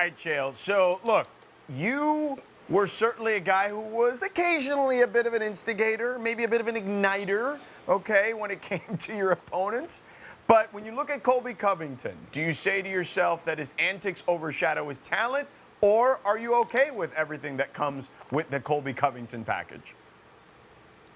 right, Chael. So, look, you were certainly a guy who was occasionally a bit of an instigator, maybe a bit of an igniter, okay, when it came to your opponents. But when you look at Colby Covington, do you say to yourself that his antics overshadow his talent, or are you okay with everything that comes with the Colby Covington package?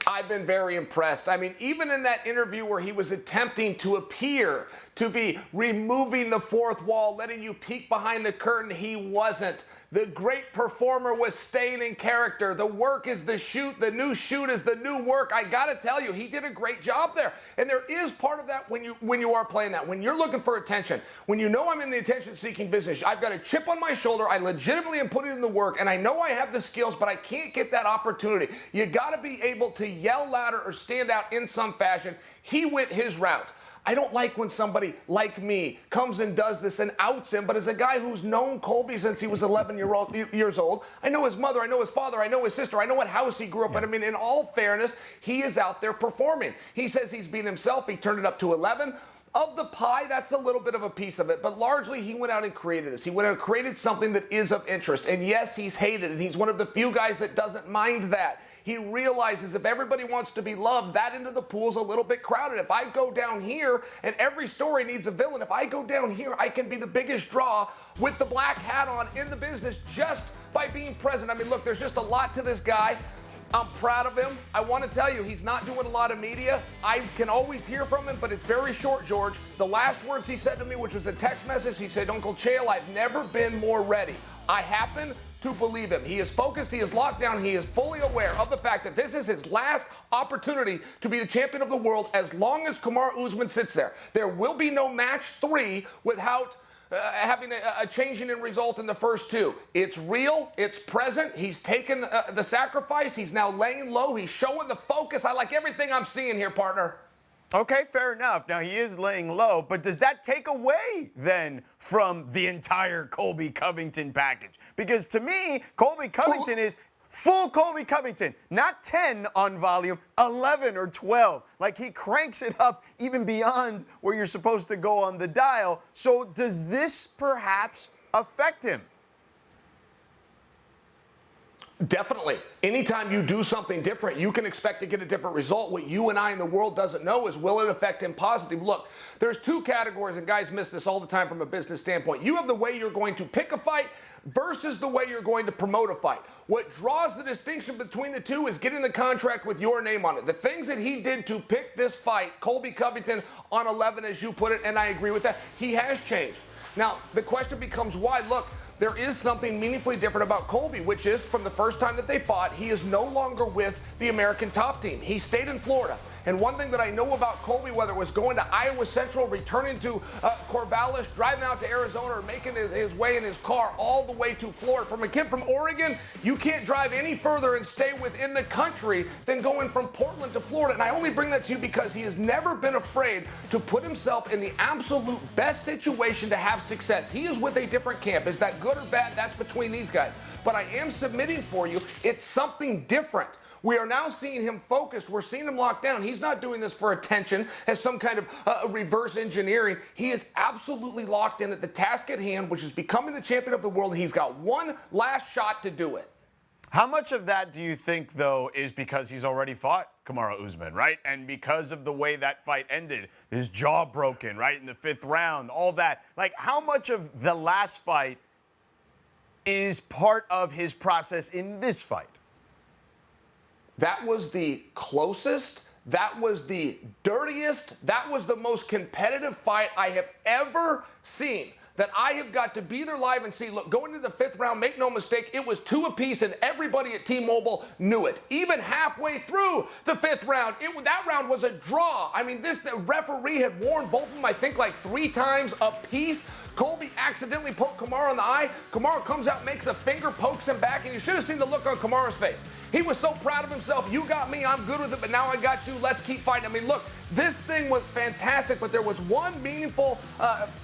I've been very impressed. I mean, even in that interview where he was attempting to appear to be removing the fourth wall, letting you peek behind the curtain, he wasn't. The great performer was staying in character. The work is the shoot. The new shoot is the new work. I got to tell you, he did a great job there. And there is part of that when you are playing that. When you're looking for attention, when you know I'm in the attention-seeking business, I've got a chip on my shoulder. I legitimately am putting in the work, and I know I have the skills, but I can't get that opportunity. You got to be able to yell louder or stand out in some fashion. He went his route. I don't like when somebody like me comes and does this and outs him, but as a guy who's known Colby since he was 11 years old, I know his mother, I know his father, I know his sister, I know what house he grew up in. I mean, in all fairness, he is out there performing. He says he's being himself. He turned it up to 11. Of the pie, that's a little bit of a piece of it, but largely he went out and created this. He went out and created something that is of interest. And yes, he's hated, and he's one of the few guys that doesn't mind that. He realizes if everybody wants to be loved, that end of the pool's a little bit crowded. If I go down here, and every story needs a villain, if I go down here, I can be the biggest draw with the black hat on in the business just by being present. I mean, look, there's just a lot to this guy. I'm proud of him. I want to tell you, he's not doing a lot of media. I can always hear from him, but it's very short, George. The last words he said to me, which was a text message, he said, Uncle Chael, I've never been more ready. I happen to believe him. He is focused, he is locked down, he is fully aware of the fact that this is his last opportunity to be the champion of the world as long as Kamaru Usman sits there. There will be no match 3 without having a changing in result in the first 2. It's real, it's present, he's taken the sacrifice, he's now laying low, he's showing the focus. I like everything I'm seeing here, partner. Okay, fair enough. Now, he is laying low, but does that take away, then, from the entire Colby Covington package? Because to me, Colby Covington is full Colby Covington, not 10 on volume, 11 or 12. Like, he cranks it up even beyond where you're supposed to go on the dial. So does this perhaps affect him? Definitely. Anytime you do something different, you can expect to get a different result. What you and I in the world doesn't know is, will it affect him positive? Look, there's 2 categories, and guys miss this all the time from a business standpoint. You have the way you're going to pick a fight versus the way you're going to promote a fight. What draws the distinction between the 2 is getting the contract with your name on it. The things that he did to pick this fight, Colby Covington on 11, as you put it, and I agree with that, he has changed. Now, the question becomes why. Look, there is something meaningfully different about Colby, which is from the first time that they fought, he is no longer with the American top team. He stayed in Florida. And one thing that I know about Colby, whether it was going to Iowa Central, returning to Corvallis, driving out to Arizona, or making his way in his car all the way to Florida. From a kid from Oregon, you can't drive any further and stay within the country than going from Portland to Florida. And I only bring that to you because he has never been afraid to put himself in the absolute best situation to have success. He is with a different camp. Is that good or bad? That's between these guys. But I am submitting for you, it's something different. We are now seeing him focused. We're seeing him locked down. He's not doing this for attention as some kind of reverse engineering. He is absolutely locked in at the task at hand, which is becoming the champion of the world. He's got one last shot to do it. How much of that do you think, though, is because he's already fought Kamaru Usman, right? And because of the way that fight ended, his jaw broken, right, in the 5th round, all that. Like, how much of the last fight is part of his process in this fight? That was the closest, that was the dirtiest, that was the most competitive fight I have ever seen. That I have got to be there live and see. Look, going into the 5th round, make no mistake, it was 2 apiece, and everybody at T-Mobile knew it. Even halfway through the 5th round, that round was a draw. I mean, the referee had warned both of them, I think, like 3 times apiece. Colby accidentally poked Kamaru in the eye. Kamaru comes out, makes a finger, pokes him back, and you should have seen the look on Kamaru's face. He was so proud of himself. You got me, I'm good with it, but now I got you. Let's keep fighting. I mean, look, this thing was fantastic, but there was one meaningful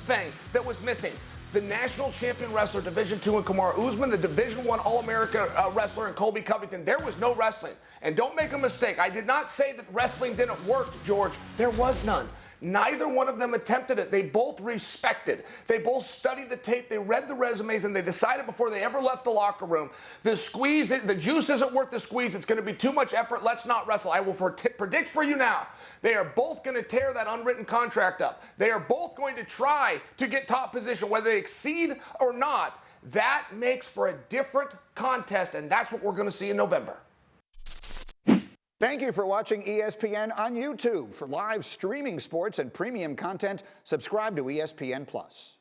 thing that was missing. The national champion wrestler, Division II in Kamaru Usman, the Division I All-America wrestler in Colby Covington. There was no wrestling. And don't make a mistake. I did not say that wrestling didn't work, George. There was none. Neither one of them attempted it. They both respected. They both studied the tape. They read the resumes, and they decided before they ever left the locker room, the juice isn't worth the squeeze. It's going to be too much effort. Let's not wrestle. I will predict for you now, they are both going to tear that unwritten contract up. They are both going to try to get top position, whether they exceed or not. That makes for a different contest, and that's what we're going to see in November. Thank you for watching ESPN on YouTube. For live streaming sports and premium content, subscribe to ESPN+.